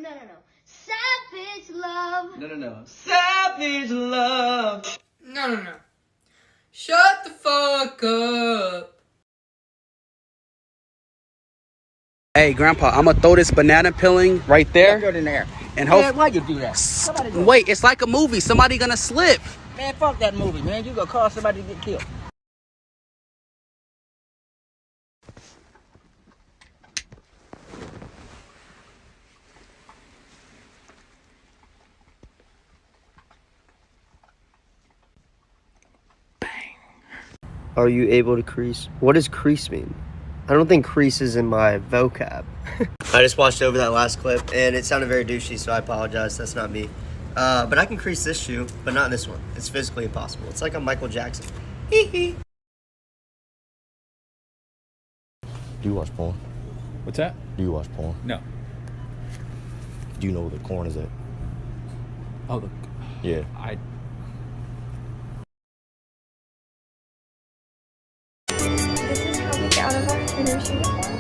no. Savage love. No. Savage love. No. Shut the fuck up. Hey, Grandpa, I'm gonna throw this banana peeling right there. Throw it in there. And hope. Man, why you do that? Wait, it's like a movie. Somebody gonna slip. Man, fuck that movie, man. You gonna cause somebody to get killed. Are you able to crease? What does crease mean? I don't think crease is in my vocab. I just watched over that last clip and it sounded very douchey, so I apologize. That's not me. But I can crease this shoe, but not this one. It's physically impossible. It's like a Michael Jackson. Hee hee. Do you watch porn? What's that? Do you watch porn? No. Do you know where the corn is at? Oh, look. Yeah. This is how we get out of our inner uniform.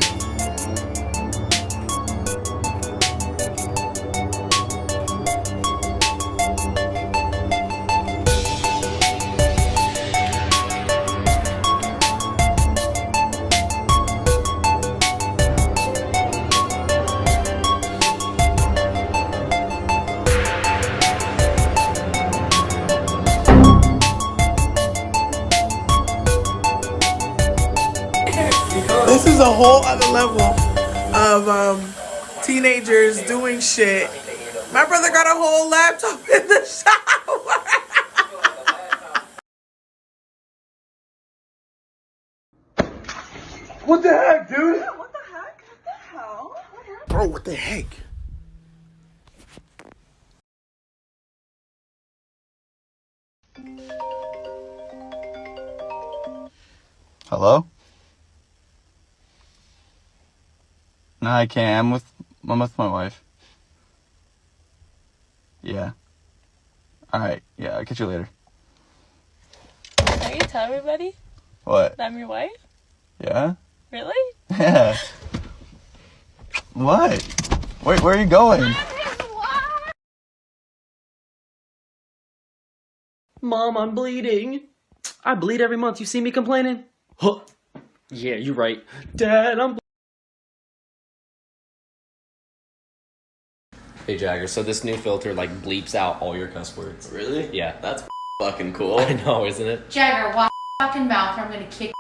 This is a whole other level of teenagers doing shit. My brother got a whole laptop in the shower. What the heck, dude? What the heck? What the hell? What happened? Bro, what the heck? Hello? No, I can't. I'm with my wife. Yeah. Alright, yeah, I'll catch you later. Are you tell everybody What? that I'm your wife? Yeah? Really? Yeah. What? Wait, where are you going? Mom, I'm bleeding. I bleed every month. You see me complaining? Huh. Yeah, you're right. Dad, I'm Hey Jagger, so this new filter like bleeps out all your cuss words. Really? Yeah. That's fucking cool. I know, isn't it? Jagger, watch your fucking mouth or I'm gonna kick.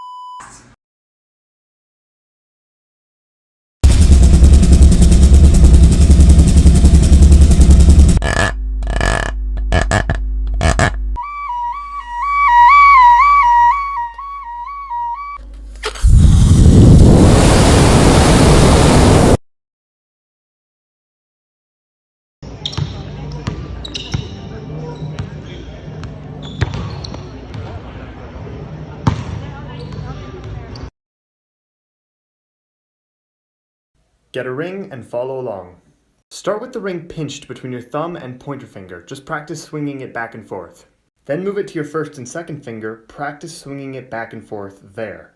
Get a ring and follow along. Start with the ring pinched between your thumb and pointer finger. Just practice swinging it back and forth. Then move it to your first and second finger. Practice swinging it back and forth there.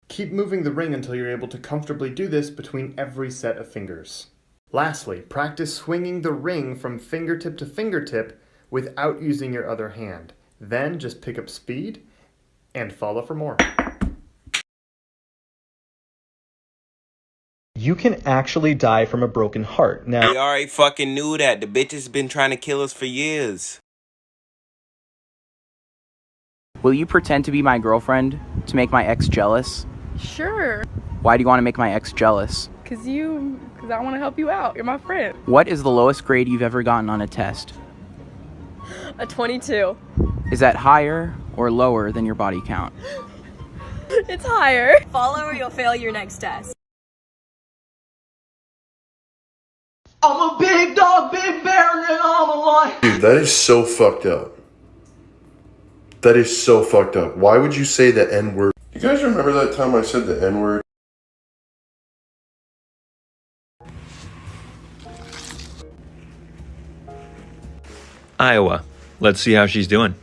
Keep moving the ring until you're able to comfortably do this between every set of fingers. Lastly, practice swinging the ring from fingertip to fingertip without using your other hand. Then just pick up speed and follow for more. You can actually die from a broken heart. Now, we already fucking knew that. The bitch has been trying to kill us for years. Will you pretend to be my girlfriend to make my ex jealous? Sure. Why do you want to make my ex jealous? Cause I want to help you out. You're my friend. What is the lowest grade you've ever gotten on a test? A 22. Is that higher or lower than your body count? It's higher. Follow or you'll fail your next test. I'm a big dog, big bear, and I'm a lion. Dude, that is so fucked up. That is so fucked up. Why would you say the N-word? You guys remember that time I said the N-word? Iowa. Let's see how she's doing.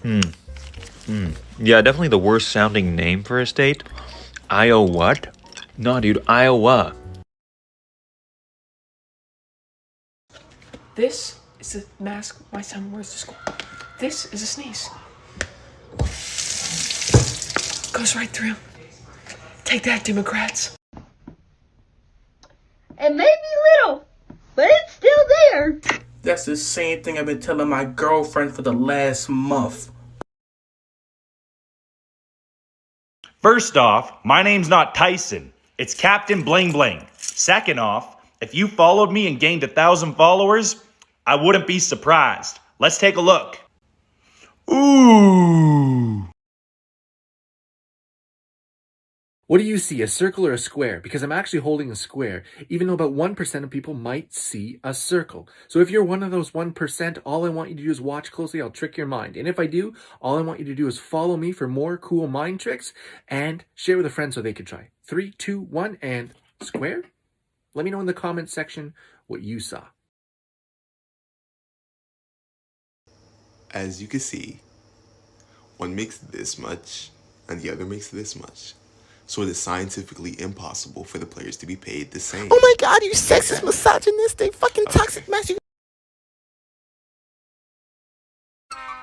Yeah, definitely the worst sounding name for a state. Iowa what? No, dude, Iowa. This is a mask my son wears to school. This is a sneeze. Goes right through. Take that, Democrats. It may be little, but it's still there. That's the same thing I've been telling my girlfriend for the last month. First off, my name's not Tyson. It's Captain Bling Bling. Second off, if you followed me and gained 1,000 followers, I wouldn't be surprised. Let's take a look. Ooh. What do you see, a circle or a square? Because I'm actually holding a square, even though about 1% of people might see a circle. So if you're one of those 1%, all I want you to do is watch closely. I'll trick your mind. And if I do, all I want you to do is follow me for more cool mind tricks and share with a friend so they can try. 3, 2, 1, and square? Let me know in the comments section what you saw. As you can see, one makes this much and the other makes this much. So it is scientifically impossible for the players to be paid the same. Oh my god, you sexist, misogynistic, fucking toxic masculine.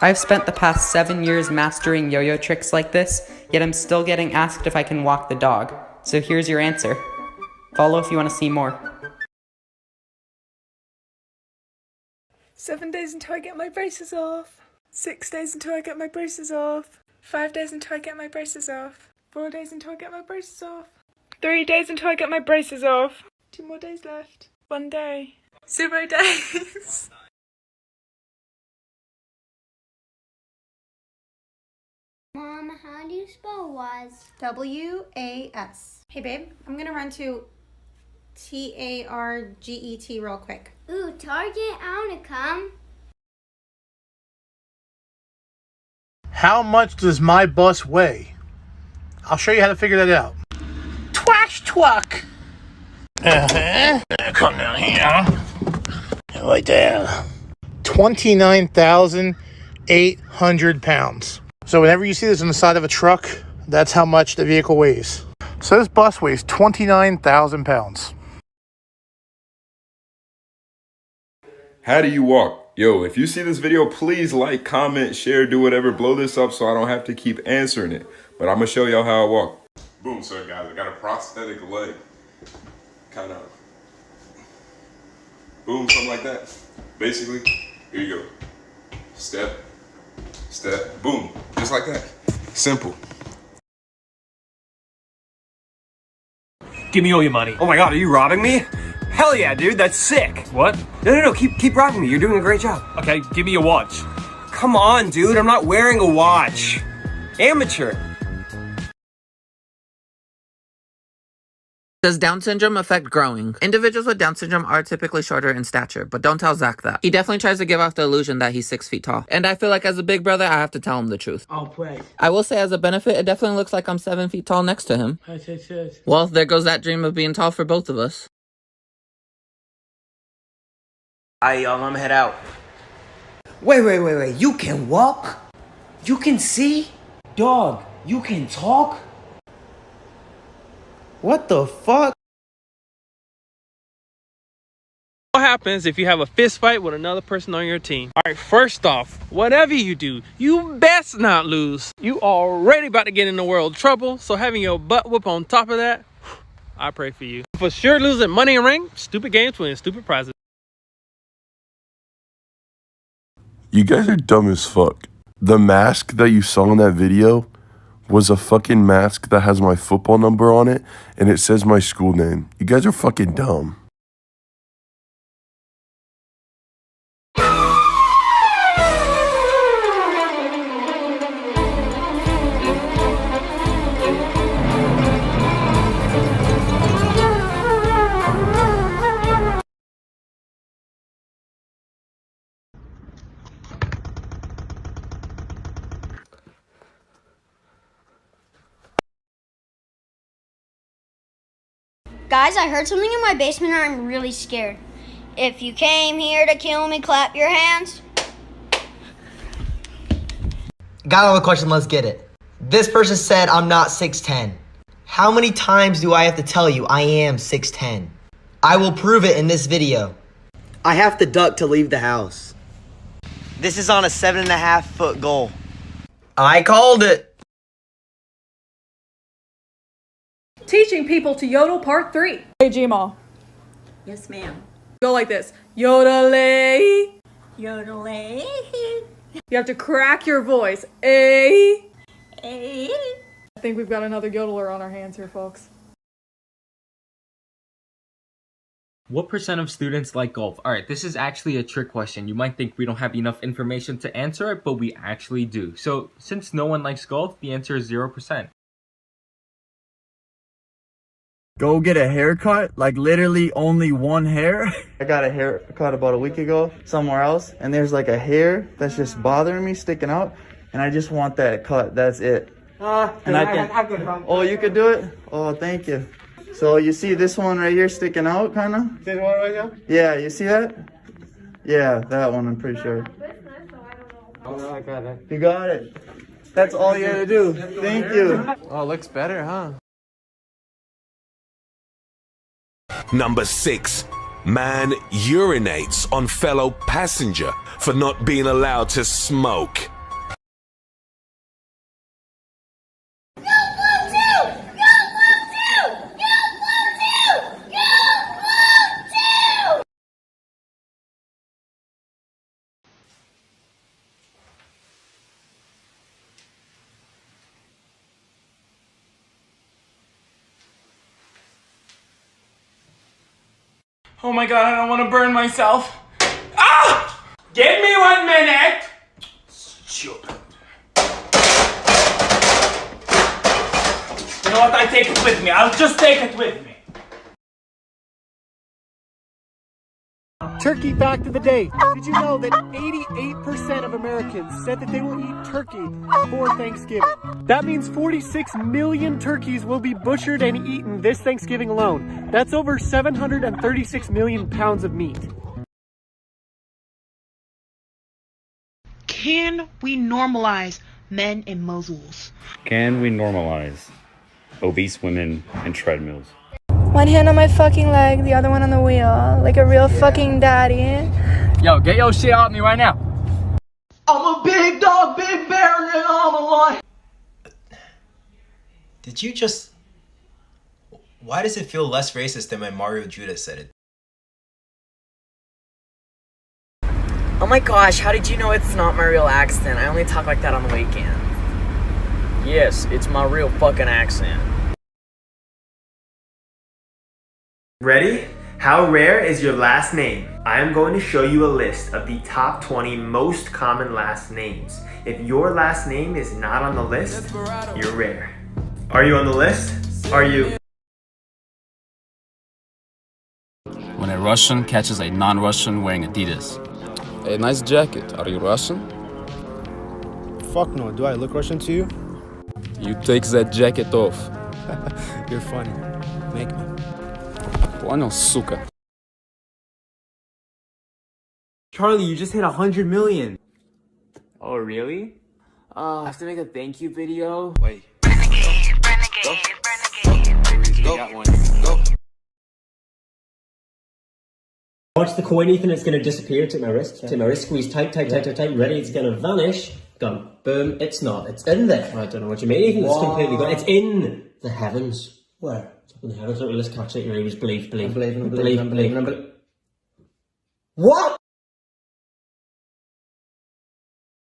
I've spent the past 7 years mastering yo-yo tricks like this, yet I'm still getting asked if I can walk the dog. So here's your answer. Follow if you want to see more. 7 days until I get my braces off. 6 days until I get my braces off. 5 days until I get my braces off. 4 days until I get my braces off. 3 days until I get my braces off. 2 more days left. 1 day. 0 days. Mom, how do you spell was? W-A-S. Hey babe, I'm gonna run to T-A-R-G-E-T real quick. Ooh, Target, I wanna come. How much does my bus weigh? I'll show you how to figure that out. Twash twuck. Come down here. Right there. 29,800 pounds. So whenever you see this on the side of a truck, that's how much the vehicle weighs. So this bus weighs 29,000 pounds. How do you walk? Yo, if you see this video, please like, comment, share, do whatever. Blow this up so I don't have to keep answering it. But I'm going to show y'all how I walk. Boom, so guys, I got a prosthetic leg. Kind of. Boom, something like that. Basically, here you go. Step, step, boom. Just like that. Simple. Give me all your money. Oh my god, are you robbing me? Hell yeah, dude, that's sick. What? No, keep robbing me. You're doing a great job. Okay, give me your watch. Come on, dude, I'm not wearing a watch. Amateur. Does Down syndrome affect growing? Individuals with Down syndrome are typically shorter in stature, but don't tell Zach that. He definitely tries to give off the illusion that he's 6 feet tall. And I feel like as a big brother, I have to tell him the truth. I'll pray. I will say as a benefit, it definitely looks like I'm 7 feet tall next to him. Well, there goes that dream of being tall for both of us. Alright, y'all, I'm gonna head out. Wait. You can walk? You can see? Dog, you can talk? What the fuck? What happens if you have a fist fight with another person on your team? All right, first off, whatever you do, you best not lose. You already about to get in the world trouble, so having your butt whoop on top of that, I pray for you. For sure losing money and ring, stupid games win stupid prizes. You guys are dumb as fuck. The mask that you saw in that video was a fucking mask that has my football number on it and it says my school name. You guys are fucking dumb. Guys, I heard something in my basement and I'm really scared. If you came here to kill me, clap your hands. Got all the question, let's get it. This person said I'm not 6'10". How many times do I have to tell you I am 6'10"? I will prove it in this video. I have to duck to leave the house. This is on a 7.5-foot goal. I called it. Teaching people to yodel part 3. Hey, Gmail. Yes, ma'am. Go like this. Yodelay. Yodelay. You have to crack your voice. A. Hey. I think we've got another yodeler on our hands here, folks. What percent of students like golf? All right, this is actually a trick question. You might think we don't have enough information to answer it, but we actually do. So since no one likes golf, the answer is 0%. Go get a haircut? Like literally only one hair? I got a haircut about a week ago somewhere else, and there's like a hair that's just bothering me, sticking out, and I just want that cut. That's it. And I can. Oh, you could do it? Oh, thank you. So you see this one right here sticking out, kind of? This one right here? Yeah, you see that? Yeah, that one, I'm pretty sure. Oh, I got it. You got it. That's all you had to do. Thank you. Oh, looks better, huh? Number 6. Man urinates on fellow passenger for not being allowed to smoke. Oh my god, I don't want to burn myself. Ah! Give me 1 minute! Stupid. You know what? I take it with me. I'll just take it with me. Turkey fact of the day. Did you know that 88% of Americans said that they will eat turkey for Thanksgiving? That means 46 million turkeys will be butchered and eaten this Thanksgiving alone. That's over 736 million pounds of meat. Can we normalize men in muzzles? Can we normalize obese women and treadmills? One hand on my fucking leg, the other one on the wheel, like a real fucking daddy. Yo, get your shit off me right now. I'm a big dog, big bear, and I'm a lion. Did you just... Why does it feel less racist than when Mario Judas said it? Oh my gosh, how did you know it's not my real accent? I only talk like that on the weekend. Yes, it's my real fucking accent. Ready? How rare is your last name? I am going to show you a list of the top 20 most common last names. If your last name is not on the list, you're rare. Are you on the list? Are you? When a Russian catches a non-Russian wearing Adidas. A nice jacket. Are you Russian? Fuck no. Do I look Russian to you? You take that jacket off. You're funny. Make me. Понял, сука. Charlie, you just hit 100 million. Oh, really? I have to make a thank you video. Wait. Watch the coin, Ethan, it's going to disappear. Take my wrist, squeeze tight, ready, it's going to vanish. Gone. Boom, it's not. It's in there. I don't know what you mean, Ethan, it's completely gone. It's in the heavens. Where? It's up in the heavens. Let's catch it, your ears. Believe. I'm believing. What?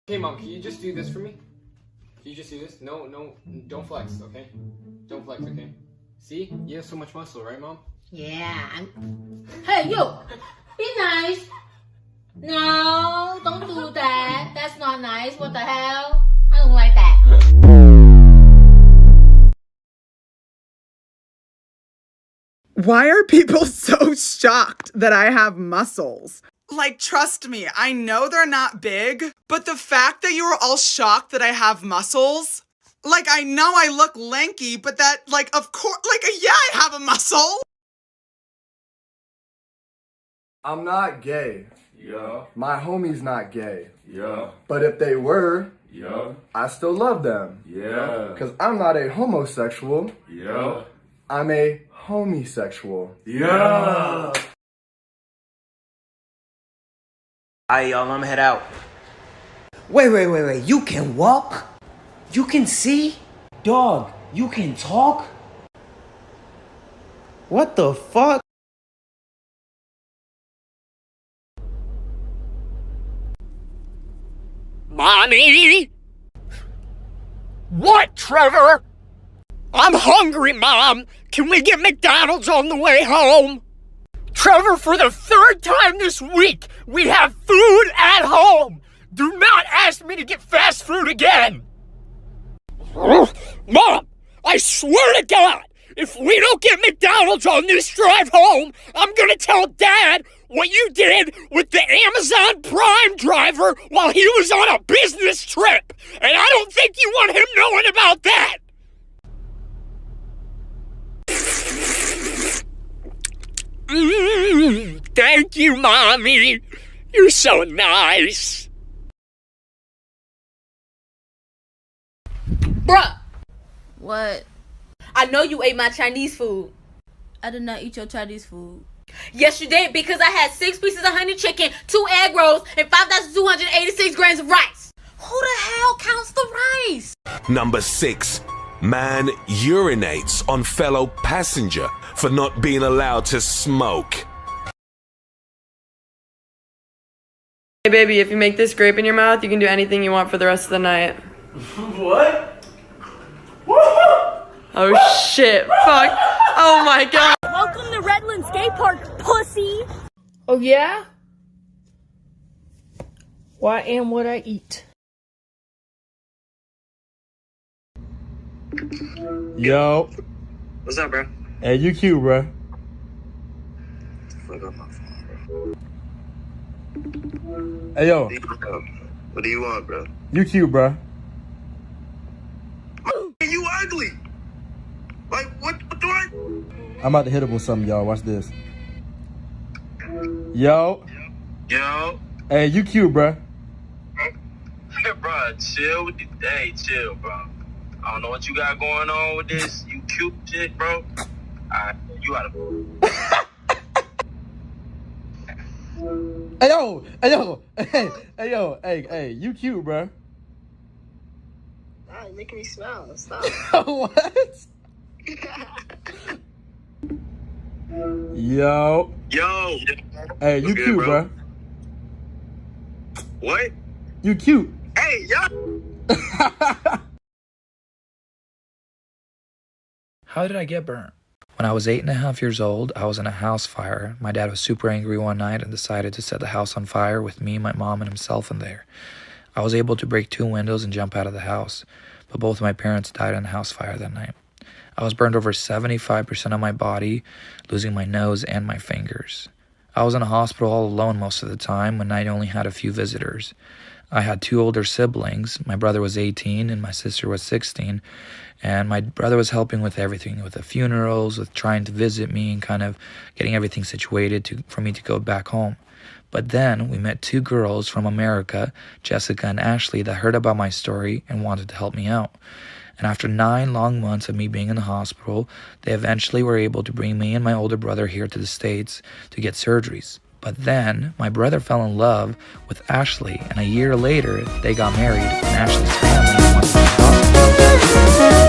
Okay, Mom, can you just do this for me? Can you just do this? No, don't flex, okay? Don't flex, okay? See? You have so much muscle, right, Mom? Yeah. Hey, you! Be nice! No, don't do that. That's not nice. What the hell? I don't like that. Why are people so shocked that I have muscles? Like, trust me, I know they're not big, but the fact that you are all shocked that I have muscles, like, I know I look lanky, but that, like, of course, like, yeah, I have a muscle. I'm not gay. Yeah. My homie's not gay. Yeah. But if they were, Yeah. I still love them. Yeah. Because I'm not a homosexual. Yeah. I'm a homosexual. Yeah. Alright, y'all, I'ma head out. Wait. You can walk? You can see? Dog, you can talk? What the fuck? Mommy? What, Trevor? I'm hungry, Mom. Can we get McDonald's on the way home? Trevor, for the third time this week, we have food at home. Do not ask me to get fast food again. Mom, I swear to God, if we don't get McDonald's on this drive home, I'm gonna tell Dad what you did with the Amazon Prime driver while he was on a business trip. And I don't think you want him knowing about that. Thank you, Mommy. You're so nice. Bruh! What? I know you ate my Chinese food. I did not eat your Chinese food. Yes, you did, because I had 6 pieces of honey chicken, 2 egg rolls, and 5,286 grams of rice. Who the hell counts the rice? Number 6. Man urinates on fellow passenger for not being allowed to smoke. Hey baby, if you make this grape in your mouth, you can do anything you want for the rest of the night. What? Oh shit, fuck. Oh my god. Welcome to Redland Skate Park, pussy. Oh yeah? Well, I am what I eat. Yo. What's up, bro? Hey, you cute, bro. Fuck up my phone, bro. Hey, yo. What do you want, bro? You cute, bro. You ugly. Like, what do I... I'm about to hit him with something, y'all. Watch this. Yo. Yo. Hey, you cute, bro. Bro, chill with the day. Chill, bro. I don't know what you got going on with this. You cute shit, bro. You gotta... Hey, yo. Hey, yo. Hey, yo. Hey, you cute, bro. You're making me smile. Stop. What? Yo. Yo. Hey, you cute, bro. What? You cute. Hey, yo. How did I get burnt? When I was 8.5 years old, I was in a house fire. My dad was super angry one night and decided to set the house on fire with me, my mom, and himself in there. I was able to break 2 windows and jump out of the house, but both of my parents died in the house fire that night. I was burned over 75% of my body, losing my nose and my fingers. I was in a hospital all alone most of the time when I only had a few visitors. I had 2 older siblings. My brother was 18 and my sister was 16. And my brother was helping with everything, with the funerals, with trying to visit me and kind of getting everything situated for me to go back home. But then we met 2 girls from America, Jessica and Ashley, that heard about my story and wanted to help me out. And after 9 long months of me being in the hospital, they eventually were able to bring me and my older brother here to the States to get surgeries. But then my brother fell in love with Ashley, and a year later they got married, and Ashley's family went to the hospital.